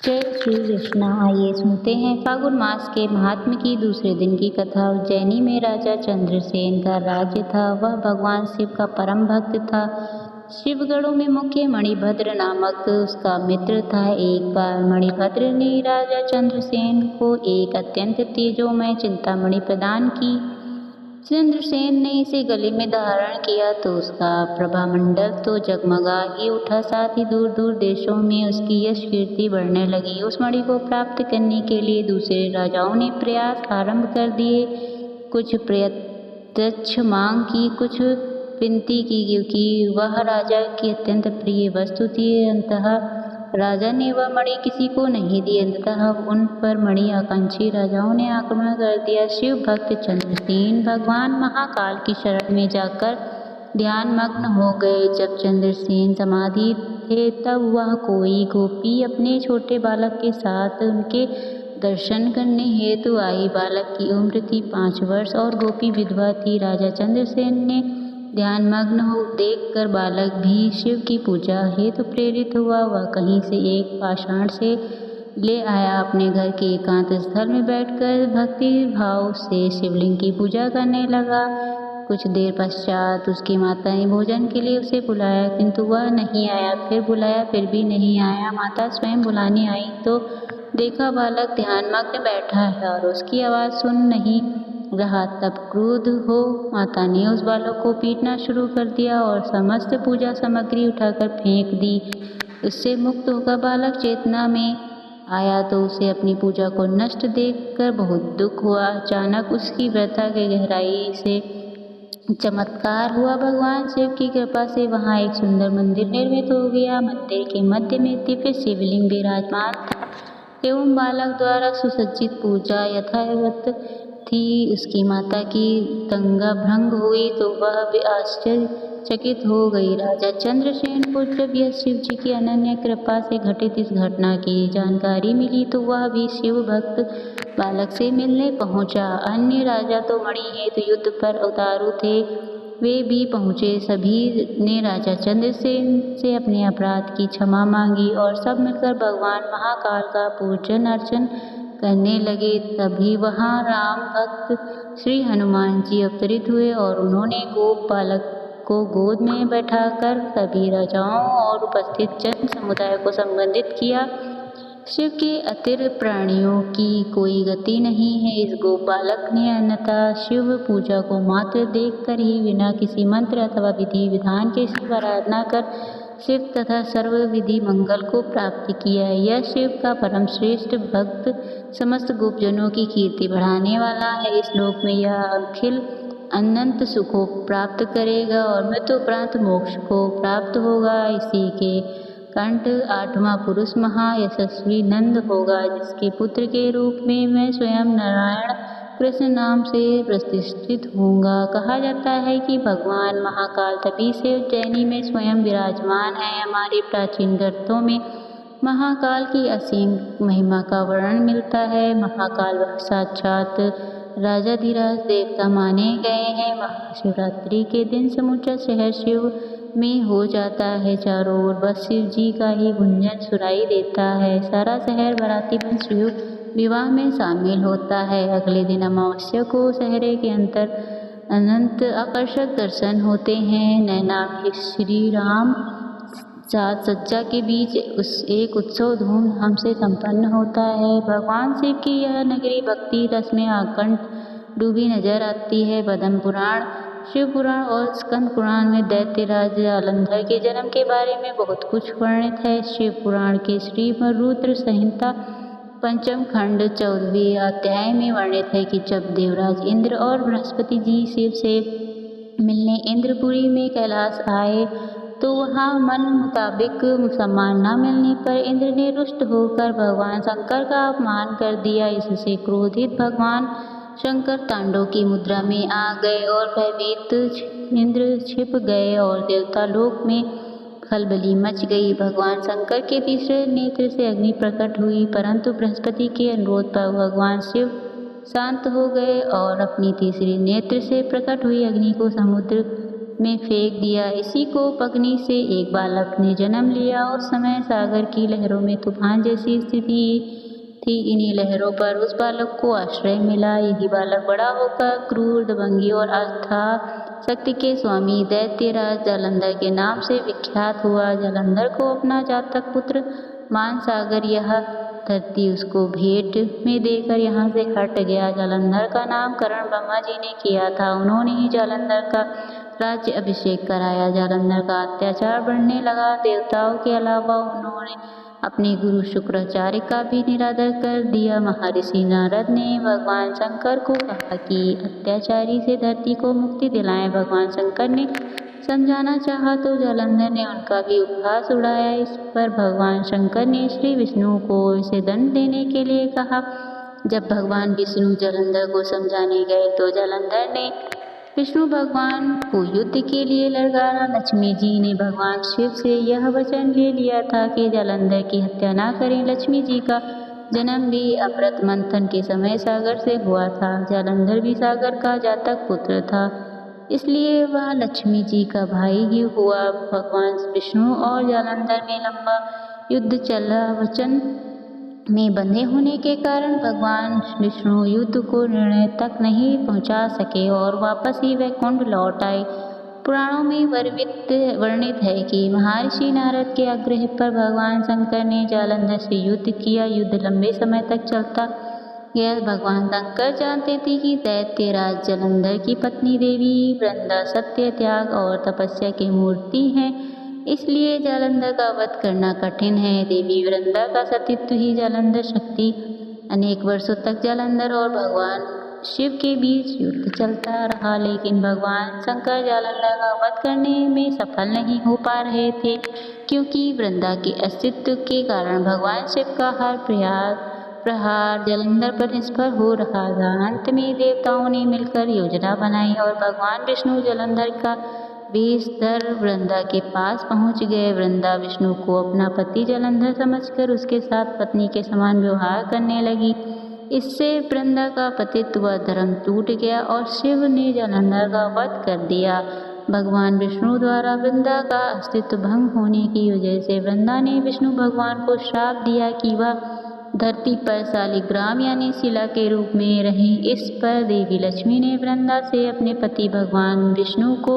जय श्री कृष्णा। आइए सुनते हैं फागुन मास के महात्म्य की दूसरे दिन की कथा। उज्जैनी में राजा चंद्रसेन का राज्य था। वह भगवान शिव का परम भक्त था। शिवगढ़ों में मुख्य मणिभद्र नामक उसका मित्र था। एक बार मणिभद्र ने राजा चंद्रसेन को एक अत्यंत तेजोमय चिंतामणि प्रदान की। चंद्रसेन ने इसे गले में धारण किया तो उसका प्रभामंडल तो जगमगा ही उठा, साथ ही दूर दूर देशों में उसकी यश कीर्ति बढ़ने लगी। उस मणि को प्राप्त करने के लिए दूसरे राजाओं ने प्रयास आरंभ कर दिए। कुछ प्रत्यक्ष मांग की, कुछ विनती की, क्योंकि वह राजा की अत्यंत प्रिय वस्तु थी। अंततः राजा ने वह मणि किसी को नहीं दी। अंततः उन पर मणि आकांक्षी राजाओं ने आक्रमण कर दिया। शिव भक्त चंद्रसेन भगवान महाकाल की शरण में जाकर ध्यान मग्न हो गए। जब चंद्रसेन समाधि थे तब वह कोई गोपी अपने छोटे बालक के साथ उनके दर्शन करने हेतु आई। बालक की उम्र थी 5 वर्ष और गोपी विधवा थी। राजा चंद्रसेन ने ध्यान मग्न हो देखकर बालक भी शिव की पूजा हेतु प्रेरित हुआ। वह कहीं से एक पाषाण से ले आया। अपने घर के एकांत स्थल में बैठकर भक्ति भाव से शिवलिंग की पूजा करने लगा। कुछ देर पश्चात उसकी माता ने भोजन के लिए उसे बुलाया, किंतु वह नहीं आया। फिर बुलाया, फिर भी नहीं आया। माता स्वयं बुलाने आई तो देखा बालक ध्यान मग्न बैठा है और उसकी आवाज़ सुन नहीं रहा। तब क्रुद्ध हो माता ने उस बालक को पीटना शुरू कर दिया और समस्त पूजा सामग्री उठाकर फेंक दी। उससे मुक्त होकर बालक चेतना में आया तो उसे अपनी पूजा को नष्ट देखकर बहुत दुख हुआ। अचानक उसकी व्यथा के गहराई से चमत्कार हुआ। भगवान शिव की कृपा से वहाँ एक सुंदर मंदिर निर्मित हो गया। मंदिर के मध्य में दिव्य शिवलिंग विराजमान था एवं बालक द्वारा सुसज्जित पूजा यथावत थी। उसकी माता की गंगा भंग हुई तो वह भी आश्चर्यचकित हो गई। राजा चंद्रसेन को जब यह शिव जी की अनन्य कृपा से घटित इस घटना की जानकारी मिली तो वह भी शिव भक्त बालक से मिलने पहुंचा। अन्य राजा तो मणि हेतु युद्ध पर उतारू थे, वे भी पहुंचे। सभी ने राजा चंद्रसेन से अपने अपराध की क्षमा मांगी और सब मिलकर भगवान महाकाल का पूजन अर्चन करने लगे। तभी वहाँ राम भक्त श्री हनुमान जी अवतरित हुए और उन्होंने गोप बालक को गोद में बैठाकर सभी राजाओं और उपस्थित जन समुदाय को संबोधित किया। शिव के अतिरिक्त प्राणियों की कोई गति नहीं है। इस गोप बालक ने अन्यथा शिव पूजा को मात्र देखकर ही बिना किसी मंत्र अथवा विधि विधान के शिव आराधना कर शिव तथा सर्व विधि मंगल को प्राप्त किया। यह शिव का परम श्रेष्ठ भक्त समस्त गोपजनों की कीर्ति बढ़ाने वाला है। इस लोक में यह अखिल अनंत सुखों प्राप्त करेगा और मृत्यु उपरांत मोक्ष को प्राप्त होगा। इसी के कंठ 8वां पुरुष महायशस्वी नंद होगा, जिसके पुत्र के रूप में मैं स्वयं नारायण कृष्ण नाम से प्रतिष्ठित होऊंगा। कहा जाता है कि भगवान महाकाल तभी से उज्जैनी में स्वयं विराजमान है। हमारे प्राचीन ग्रंथों में महाकाल की असीम महिमा का वर्णन मिलता है। महाकाल वह साक्षात राजाधिराज देवता माने गए हैं। महाशिवरात्रि के दिन समूचा शहर शिव में हो जाता है। चारों ओर बस शिव जी का ही गुंजन सुनाई देता है। सारा शहर बाराती बन शिव विवाह में शामिल होता है। अगले दिन अमावस्या को शहर के अंतर अनंत आकर्षक दर्शन होते हैं। नैना में श्री राम साज सज्जा के बीच एक उत्सव धूमधाम से संपन्न होता है। भगवान शिव की यह नगरी भक्ति रस में आकंठ डूबी नजर आती है। पद्म पुराण, शिव पुराण और स्कंद पुराण में दैत्यराज जालंधर के जन्म के बारे में बहुत कुछ वर्णित है। शिव पुराण के श्रीमद् रुद्र संहिता 5म खंड 14वें अध्याय में वर्णित है कि जब देवराज इंद्र और बृहस्पति जी शिव से मिलने इंद्रपुरी में कैलाश आए तो वहाँ मन मुताबिक सम्मान न मिलने पर इंद्र ने रुष्ट होकर भगवान शंकर का अपमान कर दिया। इससे क्रोधित भगवान शंकर तांडव की मुद्रा में आ गए और भयभीत इंद्र छिप गए और देवता लोक में खलबली मच गई। भगवान शंकर के तीसरे नेत्र से अग्नि प्रकट हुई, परंतु बृहस्पति के अनुरोध पर भगवान शिव शांत हो गए और अपनी तीसरी नेत्र से प्रकट हुई अग्नि को समुद्र में फेंक दिया। इसी को पगनी से एक बालक ने जन्म लिया। उस समय सागर की लहरों में तूफान जैसी स्थिति थी। इन्हीं लहरों पर उस बालक को आश्रय मिला। यही बालक बड़ा होकर क्रूर, दबंगी और अथाह शक्ति के स्वामी दैत्यराज जालंधर के नाम से विख्यात हुआ। जालंधर को अपना जातक पुत्र मान सागर यह धरती उसको भेंट में देकर यहाँ से हट गया। जालंधर का नामकरण ब्रह्मा जी ने किया था। उन्होंने ही जालंधर का राज्य अभिषेक कराया। जालंधर का अत्याचार बढ़ने लगा। देवताओं के अलावा उन्होंने अपने गुरु शुक्राचार्य का भी निरादर कर दिया। महर्षि नारद ने भगवान शंकर को कहा कि अत्याचारी से धरती को मुक्ति दिलाएं। भगवान शंकर ने समझाना चाहा तो जालंधर ने उनका भी उपहास उड़ाया। इस पर भगवान शंकर ने श्री विष्णु को इसे दंड देने के लिए कहा। जब भगवान विष्णु जालंधर को समझाने गए तो जालंधर ने विष्णु भगवान को युद्ध के लिए ललकारा। लक्ष्मी जी ने भगवान शिव से यह वचन ले लिया था कि जालंधर की हत्या न करें। लक्ष्मी जी का जन्म भी अमृत मंथन के समय सागर से हुआ था। जालंधर भी सागर का जातक पुत्र था, इसलिए वह लक्ष्मी जी का भाई ही हुआ। भगवान विष्णु और जालंधर में लंबा युद्ध चला। वचन में बंधे होने के कारण भगवान विष्णु युद्ध को निर्णय तक नहीं पहुंचा सके और वापस ही वैकुंठ लौट आए। पुराणों में वर्णित है कि महर्षि नारद के आग्रह पर भगवान शंकर ने जालंधर से युद्ध किया। युद्ध लंबे समय तक चलता गया। भगवान शंकर जानते थे कि दैत्यराज जालंधर की पत्नी देवी वृंदा सत्य, त्याग और तपस्या की मूर्ति हैं, इसलिए जालंधर का वध करना कठिन है। देवी वृंदा का सतीत्व ही जालंधर शक्ति। अनेक वर्षों तक जालंधर और भगवान शिव के बीच युद्ध चलता रहा, लेकिन भगवान शंकर जालंधर का वध करने में सफल नहीं हो पा रहे थे, क्योंकि वृंदा के अस्तित्व के कारण भगवान शिव का हर प्रहार जालंधर पर निष्फल हो रहा था। अंत में देवताओं ने मिलकर योजना बनाई और भगवान विष्णु जालंधर का वेश धर वृंदा के पास पहुंच गए। वृंदा विष्णु को अपना पति जालंधर समझकर उसके साथ पत्नी के समान व्यवहार करने लगी। इससे वृंदा का पतित्व व धर्म टूट गया और शिव ने जालंधर का वध कर दिया। भगवान विष्णु द्वारा वृंदा का अस्तित्व भंग होने की वजह से वृंदा ने विष्णु भगवान को श्राप दिया कि वह धरती पर शालिग्राम यानी शिला के रूप में रही। इस पर देवी लक्ष्मी ने वृंदा से अपने पति भगवान विष्णु को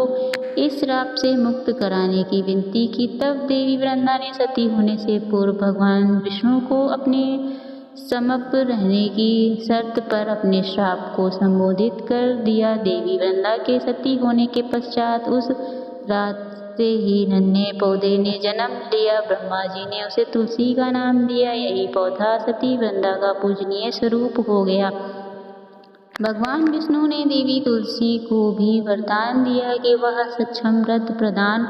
इस श्राप से मुक्त कराने की विनती की। तब देवी वृंदा ने सती होने से पूर्व भगवान विष्णु को अपने समप रहने की शर्त पर अपने श्राप को संबोधित कर दिया। देवी वृंदा के सती होने के पश्चात उस रात से ही नन्हे पौधे ने जन्म लिया। ब्रह्मा जी ने उसे तुलसी का नाम दिया। यही पौधा सती वृंदा का पूजनीय स्वरूप हो गया। भगवान विष्णु ने देवी तुलसी को भी वरदान दिया कि वह सक्षम व्रत प्रदान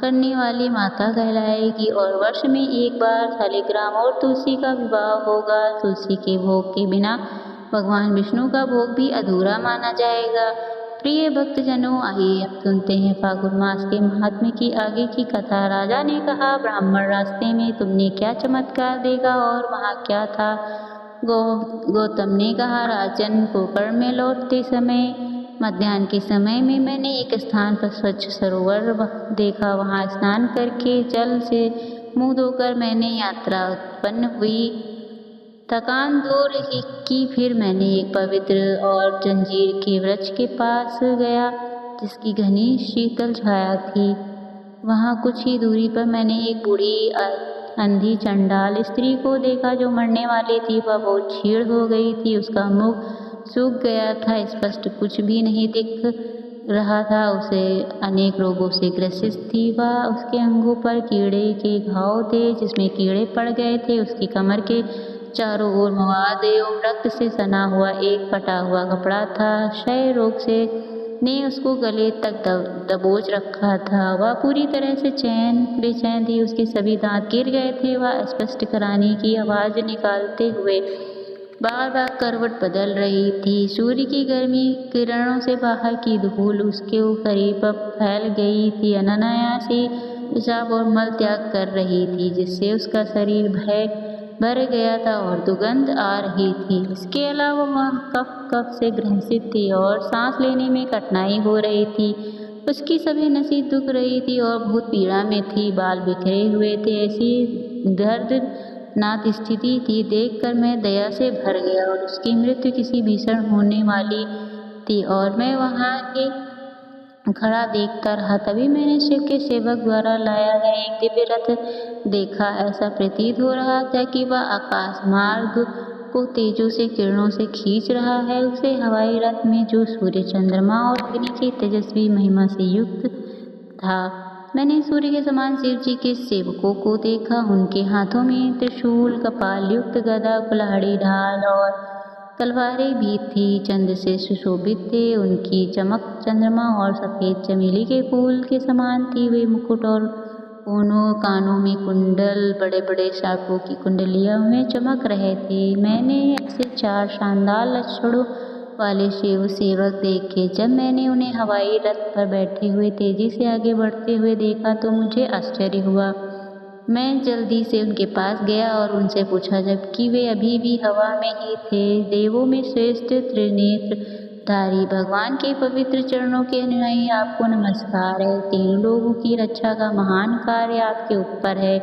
करने वाली माता कहलाएगी और वर्ष में एक बार शालिग्राम और तुलसी का विवाह होगा। तुलसी के भोग के बिना भगवान विष्णु का भोग भी अधूरा माना जाएगा। प्रिय भक्तजनों, आइए अब सुनते हैं फागुन मास के महात्म्य की आगे की कथा। राजा ने कहा, ब्राह्मण, रास्ते में तुमने क्या चमत्कार देखा और वहाँ क्या था? गौतम ने कहा, राजन, गोकर्ण में लौटते समय मध्याह्न के समय में मैंने एक स्थान पर स्वच्छ सरोवर देखा। वहाँ स्नान करके जल से मुंह धोकर मैंने यात्रा उत्पन्न हुई। थकान दूर की। फिर मैंने एक पवित्र और जंजीर के वृक्ष के पास गया जिसकी घनी शीतल छाया थी। वहाँ कुछ ही दूरी पर मैंने एक बूढ़ी अंधी चंडाल स्त्री को देखा जो मरने वाली थी। वह बहुत क्षीण हो गई थी, उसका मुख सूख गया था, स्पष्ट कुछ भी नहीं दिख रहा था। उसे अनेक रोगों से ग्रसित थी। वह उसके अंगों पर कीड़े के घाव थे जिसमें कीड़े पड़ गए थे। उसकी कमर के चारों ओर मवाद एवं रक्त से सना हुआ एक फटा हुआ कपड़ा था। क्षय रोग से ने उसको गले तक दबोच रखा था। वह पूरी तरह से बेचैन थी। उसके सभी दांत गिर गए थे। वह स्पष्ट कराने की आवाज़ निकालते हुए बार बार करवट बदल रही थी। सूर्य की गर्मी किरणों से बाहर की धूल उसके करीब फैल गई थी। अनायासी पेशाब और मल त्याग कर रही थी जिससे उसका शरीर भर गया था और दुर्गंध आ रही थी। इसके अलावा वह कफ से ग्रसित थी और सांस लेने में कठिनाई हो रही थी। उसकी सभी नसें दुख रही थी और बहुत पीड़ा में थी, बाल बिखरे हुए थे। ऐसी दर्दनाक स्थिति थी देखकर मैं दया से भर गया और उसकी मृत्यु किसी भीषण होने वाली थी और मैं वहाँ ही खड़ा देखता रहा। तभी मैंने शिव के सेवक द्वारा लाया गया एक दिव्य रथ देखा। ऐसा प्रतीत हो रहा था कि वह आकाश मार्ग को तेजों से किरणों से खींच रहा है। उसे हवाई रथ में जो सूर्य, चंद्रमा और अग्नि की तेजस्वी महिमा से युक्त था। मैंने सूर्य के समान शिव जी के सेवकों को देखा। उनके हाथों में त्रिशूल, कपाल युक्त गदा, कुल्हाड़ी, ढाल और तलवारें भी थी। चंद्र से सुशोभित थे। उनकी चमक चंद्रमा और सफेद चमेली के फूल के समान थी। वे मुकुट और दोनों कानों में कुंडल, बड़े बड़े शाखों की कुंडलियों में चमक रहे थे। मैंने ऐसे 4 शानदार लक्षणों वाले शिव सेवक देखे। जब मैंने उन्हें हवाई रथ पर बैठे हुए तेजी से आगे बढ़ते हुए देखा तो मुझे आश्चर्य हुआ। मैं जल्दी से उनके पास गया और उनसे पूछा, जबकि वे अभी भी हवा में ही थे, देवों में श्रेष्ठ त्रिनेत्रधारी भगवान के पवित्र चरणों के अनुयायी, आपको नमस्कार है। 3 लोगों की रक्षा का महान कार्य आपके ऊपर है।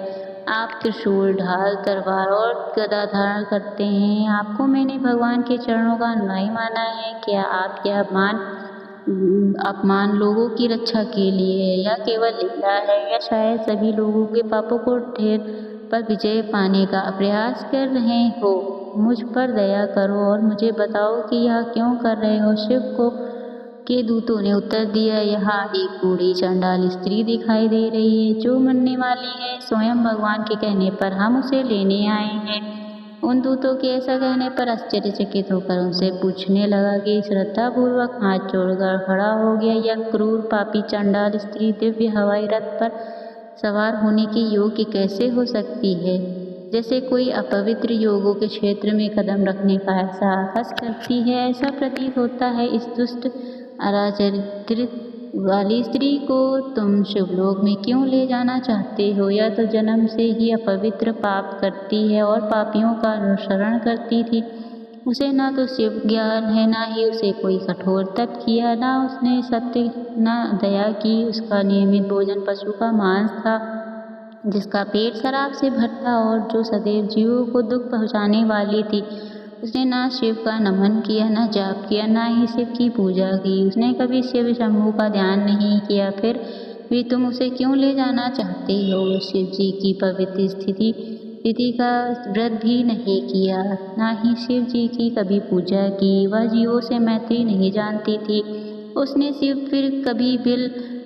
आप त्रिशूल, ढाल, तलवार और गदा धारण करते हैं। आपको मैंने भगवान के चरणों का अनुयायी माना है। क्या आप यह अपमान लोगों की रक्षा के लिए है या केवल लीला है, या शायद सभी लोगों के पापों को ढेर पर विजय पाने का प्रयास कर रहे हो? मुझ पर दया करो और मुझे बताओ कि यह क्यों कर रहे हो। शिव को के दूतों ने उत्तर दिया, यहाँ एक बूढ़ी चंडाल स्त्री दिखाई दे रही है जो मरने वाली है। स्वयं भगवान के कहने पर हम उसे लेने आए हैं। उन दूतों के ऐसा कहने पर आश्चर्यचकित होकर उनसे पूछने लगा कि श्रद्धापूर्वक हाथ जोड़कर खड़ा हो गया, यह क्रूर पापी चंडाल स्त्री दिव्य हवाई रथ पर सवार होने के योग्य कैसे हो सकती है? जैसे कोई अपवित्र योगों के क्षेत्र में कदम रखने का साहस करती है, ऐसा प्रतीत होता है। इस दुष्ट अराचरित्र वाली स्त्री को तुम शिवलोक में क्यों ले जाना चाहते हो? यह तो जन्म से ही अपवित्र पाप करती है और पापियों का अनुसरण करती थी। उसे ना तो शिव ज्ञान है, ना ही उसे कोई कठोर तप किया, ना उसने सत्य, ना दया की। उसका नियमित भोजन पशु का मांस था, जिसका पेट शराब से भरा और जो सदैव जीवों को दुख पहुँचाने वाली थी। उसने ना शिव का नमन किया, ना जाप किया, ना ही शिव की पूजा की। उसने कभी शिव शंभू का ध्यान नहीं किया। फिर भी तुम उसे क्यों ले जाना चाहते हो? शिव जी की पवित्र तिथि का व्रत भी नहीं किया, ना ही शिव जी की कभी पूजा की। वह जीवों से मैत्री नहीं जानती थी। उसने शिव फिर कभी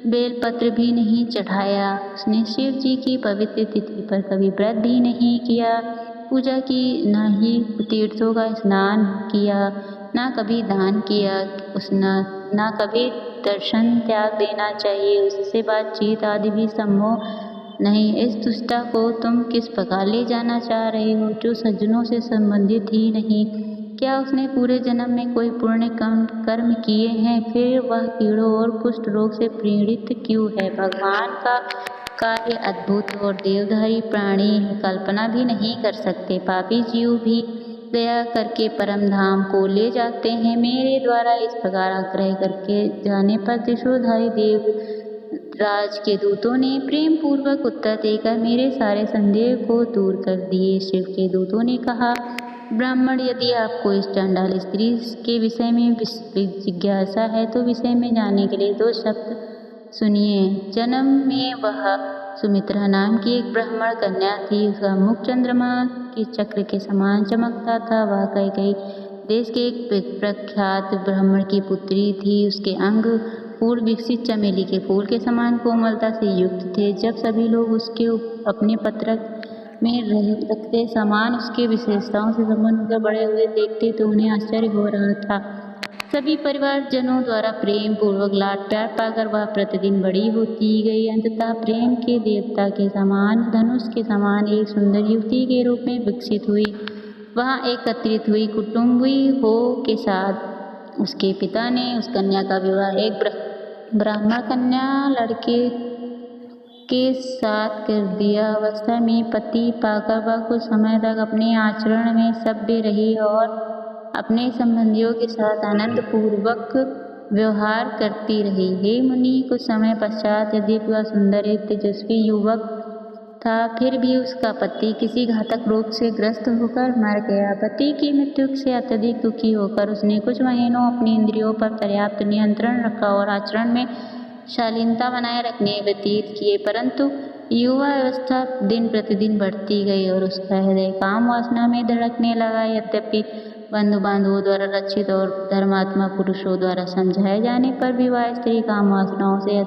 बेलपत्र भी नहीं चढ़ाया। उसने शिव जी की पवित्र तिथि पर कभी व्रत भी नहीं किया, पूजा की, ना ही तीर्थों का स्नान किया, ना कभी दान किया। ना कभी दर्शन त्याग देना चाहिए, उससे बातचीत आदि भी संभव नहीं। इस दुष्टा को तुम किस प्रकार ले जाना चाह रहे हो, जो सज्जनों से संबंधित ही नहीं? क्या उसने पूरे जन्म में कोई पुण्य कर्म किए हैं? फिर वह कीड़ों और कुष्ठ रोग से पीड़ित क्यों है? भगवान का कार्य अद्भुत और देवधारी प्राणी कल्पना भी नहीं कर सकते। पापी जीव भी दया करके परम धाम को ले जाते हैं। मेरे द्वारा इस प्रकार आग्रह करके जाने पर त्रिशूलधारी देवराज के दूतों ने प्रेम पूर्वक उत्तर देकर मेरे सारे संदेह को दूर कर दिए। शिव के दूतों ने कहा, ब्राह्मण, यदि आपको इस चंडाल स्त्री के विषय में जिज्ञासा है तो विषय में जानने के लिए 2 शब्द सुनिए। जन्म में वह सुमित्रा नाम की एक ब्राह्मण कन्या थी। उसका मुख चंद्रमा के चक्र के समान चमकता था। वह कई देश के एक प्रख्यात ब्राह्मण की पुत्री थी। उसके अंग फूल विकसित चमेली के फूल के समान कोमलता से युक्त थे। जब सभी लोग उसके अपने पत्रक में रखते समान उसके विशेषताओं से संबंध होकर बड़े हुए देखते तो उन्हें आश्चर्य हो रहा था। सभी परिवारजनों द्वारा प्रेम पूर्वक लाड प्यार पाकर वह प्रतिदिन बड़ी होती गई। अंततः प्रेम के देवता के समान, धनुष के समान एक सुंदर युवती के रूप में विकसित हुई। वहाँ एकत्रित हुई कुटुंबी हो के साथ उसके पिता ने उस कन्या का विवाह एक ब्राह्मण कन्या लड़के के साथ कर दिया। अवस्था में पति पाकर वह कुछ समय तक अपने आचरण में सभ्य रही और अपने संबंधियों के साथ आनंद पूर्वक व्यवहार करती रही। हे मुनि, कुछ समय पश्चात यद्यपि वह सुंदर एक तेजस्वी युवक था, फिर भी उसका पति किसी घातक रोग से ग्रस्त होकर मर गया। पति की मृत्यु से अत्यधिक दुखी होकर उसने कुछ महीनों अपनी इंद्रियों पर पर्याप्त नियंत्रण रखा और आचरण में शालीनता बनाए रखने व्यतीत किए, परंतु युवा अवस्था दिन प्रतिदिन बढ़ती गई और उसका हृदय काम वासना में धड़कने लगा। यद्यपि बंधु बांधवों द्वारा रक्षित और धर्मात्मा पुरुषों द्वारा समझाए जाने पर भी वह स्त्री काम वासनाओं से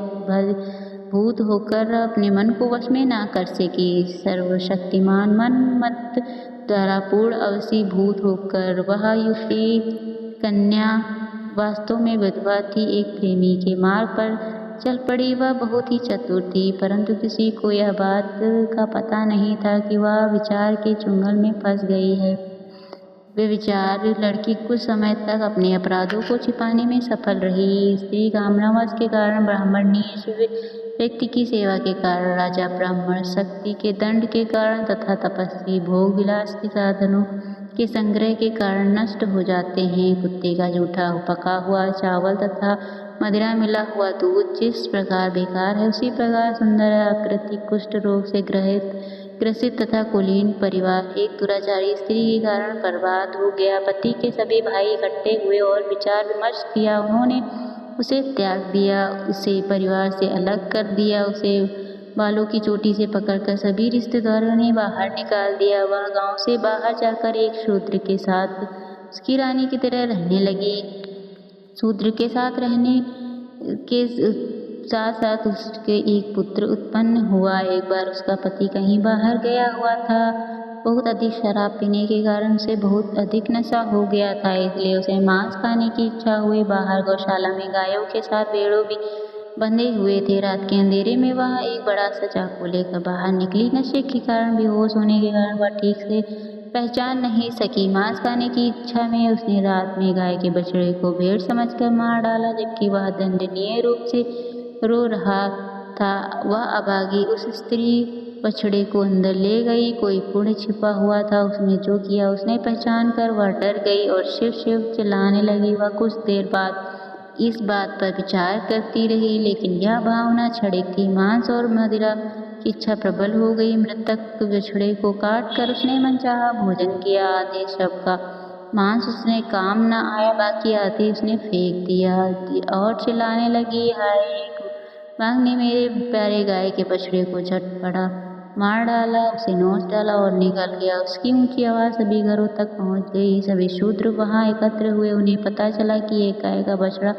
भूत होकर अपने मन को वश में न कर सकी। सर्वशक्तिमान मन मत द्वारा पूर्ण अवशीभूत होकर वह युवती कन्या वास्तव में विधवा थी, एक प्रेमी के मार्ग पर चल पड़ी। वह बहुत ही चतुर थी, परंतु किसी को यह बात का पता नहीं था कि वह विचार के चुंगल में फंस गई है। व्यभिचार लड़की कुछ समय तक अपने अपराधों को छिपाने में सफल रही। स्त्री कामनावश के कारण, ब्राह्मणीय व्यक्ति की सेवा के कारण, राजा ब्राह्मण शक्ति के दंड के कारण तथा तपस्वी भोग विलास के साधनों के संग्रह के कारण नष्ट हो जाते हैं। कुत्ते का जूठा पका हुआ चावल तथा मदिरा मिला हुआ दूध जिस प्रकार बेकार है, उसी प्रकार सुंदर आकृति कुष्ठ रोग से ग्रसित तथा कुलीन परिवार एक दुराचारी स्त्री के कारण बर्बाद हो गया। पति के सभी भाई इकट्ठे हुए और विचार विमर्श किया। उन्होंने उसे त्याग दिया, उसे परिवार से अलग कर दिया, उसे बालों की चोटी से पकड़कर सभी रिश्तेदारों ने बाहर निकाल दिया। वह गांव से बाहर जाकर एक शूद्र के साथ उसकी रानी की तरह रहने लगी। शूद्र के साथ रहने के साथ साथ उसके एक पुत्र उत्पन्न हुआ। एक बार उसका पति कहीं बाहर गया हुआ था। बहुत अधिक शराब पीने के कारण उसे बहुत अधिक नशा हो गया था, इसलिए उसे मांस खाने की इच्छा हुई। बाहर गौशाला में गायों के साथ भेड़ों भी बंधे हुए थे। रात के अंधेरे में वह एक बड़ा सा चाकू लेकर बाहर निकली। नशे के कारण बेहोश होने के कारण वह ठीक से पहचान नहीं सकी। मांस खाने की इच्छा में उसने रात में गाय के बछड़े को भेड़ समझकर मार डाला, जबकि वह दंडनीय रूप से रो रहा था। वह अभागी उस स्त्री बछड़े को अंदर ले गई। कोई पुण्य छिपा हुआ था उसने जो किया उसने पहचान कर वह डर गई और शिव शिव चिल्लाने लगी। वह कुछ देर बाद इस बात पर विचार करती रही, लेकिन यह भावना क्षणिक थी। मांस और मदिरा की इच्छा प्रबल हो गई। मृतक बछड़े को काट कर उसने मनचाहा भोजन किया। आधे शव का मांस उसने काम न आया, बाकी आधे उसने फेंक दिया और चिल्लाने लगी, हाय बाघ ने मेरे प्यारे गाय के बछड़े को झटपटा मार डाला, उसे नोच डाला और निकल गया। उसकी ऊंची आवाज़ सभी घरों तक पहुंच गई। सभी शूद्र वहां एकत्र हुए। उन्हें पता चला कि एक गाय का बछड़ा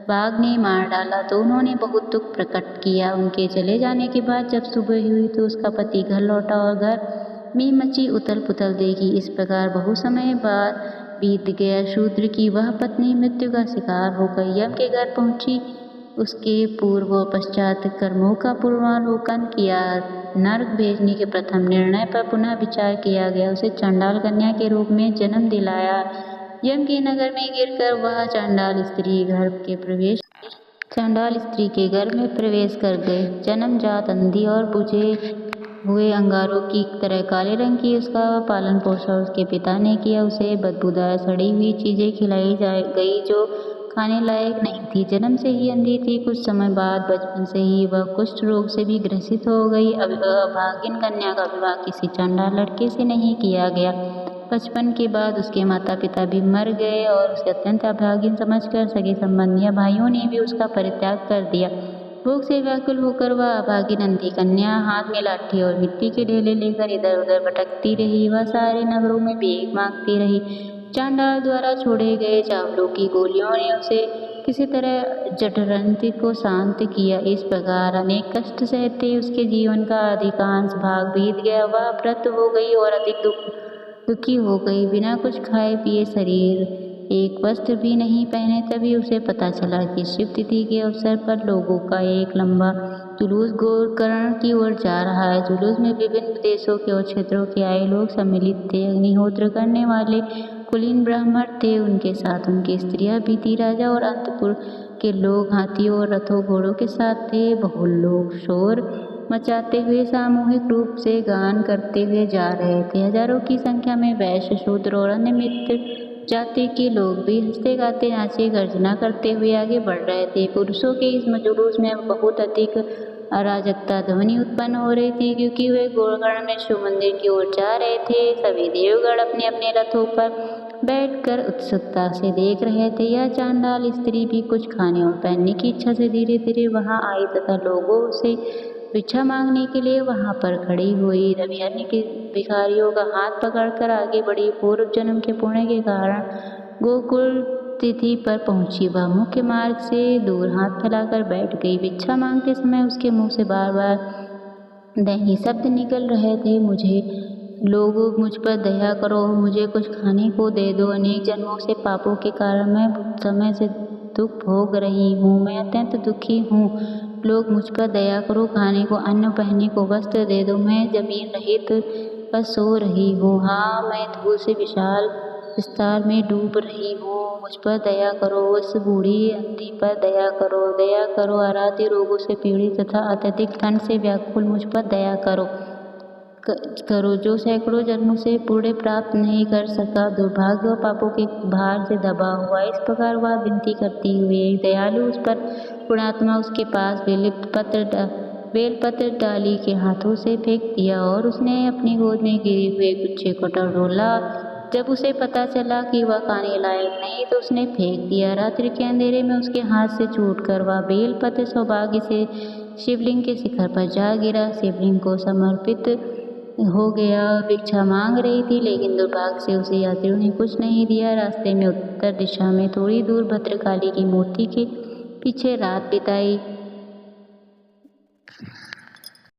बाघ ने मार डाला तो उन्होंने बहुत दुख प्रकट किया। उनके चले जाने के बाद जब सुबह हुई तो उसका पति घर लौटा और घर में मची उथल पुथल देखी। इस प्रकार बहुत समय बाद बीत गया। शूद्र की वह पत्नी मृत्यु का शिकार होकर यम के घर पहुंची। उसके पूर्व व पश्चात कर्मों का पूर्वावलोकन किया। नरक भेजने के प्रथम निर्णय पर पुनः विचार किया गया। उसे चंडाल कन्या के रूप में जन्म दिलाया। यम के नगर में गिरकर वह चंडाल स्त्री के घर में प्रवेश कर गए। जन्मजात अंधी और बुझे हुए अंगारों की तरह काले रंग की उसका पालन पोषण उसके पिता ने किया। उसे बदबूदार सड़ी हुई चीजें खिलाई गई जो खाने लायक नहीं थी। जन्म से ही अंधी थी। कुछ समय बाद बचपन से ही वह कुष्ठ रोग से भी ग्रसित हो गई। अभागिन कन्या का विवाह किसी चंडाल लड़के से नहीं किया गया। बचपन के बाद उसके माता पिता भी मर गए और उसे अत्यंत अभागिन समझकर सगे संबंधियों भाइयों ने भी उसका परित्याग कर दिया। भोग से व्याकुल होकर वह अभागिन अंधी कन्या हाथ में लाठी और मिट्टी के ढेले लेकर इधर उधर भटकती रही। वह सारे नगरों में भीख मांगती रही। चांडाल द्वारा छोड़े गए चावलों की गोलियों ने उसे किसी तरह जठरंती को शांत किया। इस प्रकार अनेक कष्ट सहते उसके जीवन का अधिकांश भाग बीत गया। वह व्रत हो गई और अधिक दुखी हो गई। बिना कुछ खाए पिए शरीर एक वस्त्र भी नहीं पहने, तभी उसे पता चला कि शिव तिथि के अवसर पर लोगों का एक लंबा जुलूस गोकर्ण की ओर जा रहा है। जुलूस में विभिन्न देशों के और क्षेत्रों के आए लोग सम्मिलित थे। अग्निहोत्र करने वाले कुलीन ब्राह्मण थे, उनके साथ उनकी स्त्रियां भी थी। राजा और अंतपुर के लोग हाथियों और रथों घोड़ों के साथ थे। बहुत लोग शोर मचाते हुए सामूहिक रूप से गान करते हुए जा रहे थे। हजारों की संख्या में वैश्य, शूद्र और अन्य मित्र जाति के लोग भी हंसते गाते नाचे गर्जना करते हुए आगे बढ़ रहे थे। पुरुषों के इस जुलूस में बहुत अधिक अराजकता ध्वनि उत्पन्न हो रही थी, क्योंकि वे गोवर्धन में शिव मंदिर की ओर जा रहे थे। सभी देवगण अपने अपने रथों पर बैठकर उत्सुकता से देख रहे थे। यह चांडाल स्त्री भी कुछ खाने और पहनने की इच्छा से धीरे धीरे वहां आई तथा लोगों से भिक्षा मांगने के लिए वहां पर खड़ी हुई। रवि अन्य के भिखारियों का हाथ पकड़कर आगे बढ़ी। पूर्व जन्म के पुण्य के कारण गोकुल तिथि पर पहुंची। वह मुख्य मार्ग से दूर हाथ फैलाकर बैठ गई। भिक्षा मांगते समय उसके मुंह से बार बार दैनी शब्द निकल रहे थे। मुझे लोगों, मुझ पर दया करो, मुझे कुछ खाने को दे दो। अनेक जन्मों से पापों के कारण मैं समय से दुख भोग रही हूँ। मैं अत्यंत दुखी हूँ। लोग, मुझ पर दया करो, खाने को, अन्न, पहनने को वस्त्र दे दो। मैं जमीन रहित पर सो रही हूँ। हाँ, मैं धूल से विशाल विस्तार में डूब रही हूँ। मुझ पर दया करो। उस बूढ़ी अंधी पर दया करो, दया करो। आराध्य रोगों से पीड़ित तथा अत्यधिक ठंड से व्याकुल मुझ पर दया करो, जो सैकड़ों जन्मों से पुण्य प्राप्त नहीं कर सका, दुर्भाग्य और पापों के भार से दबा हुआ। इस प्रकार वह विनती करती हुई एक दयालु उस पर पुण्यात्मा उसके पास बेलपत्र डाली के हाथों से फेंक दिया और उसने अपनी गोद में गिरे हुए गुच्छे को टटोला। जब उसे पता चला कि वह खाने लायक नहीं तो उसने फेंक दिया। रात्रि के अंधेरे में उसके हाथ से छूटकर वह बेलपत्र सौभाग्य से शिवलिंग के शिखर पर जा गिरा। शिवलिंग को समर्पित हो गया। भिक्षा मांग रही थी, लेकिन दुर्भाग्य से उसे यात्रियों ने कुछ नहीं दिया। रास्ते में उत्तर दिशा में थोड़ी दूर भद्रकाली की मूर्ति के पीछे रात बिताई।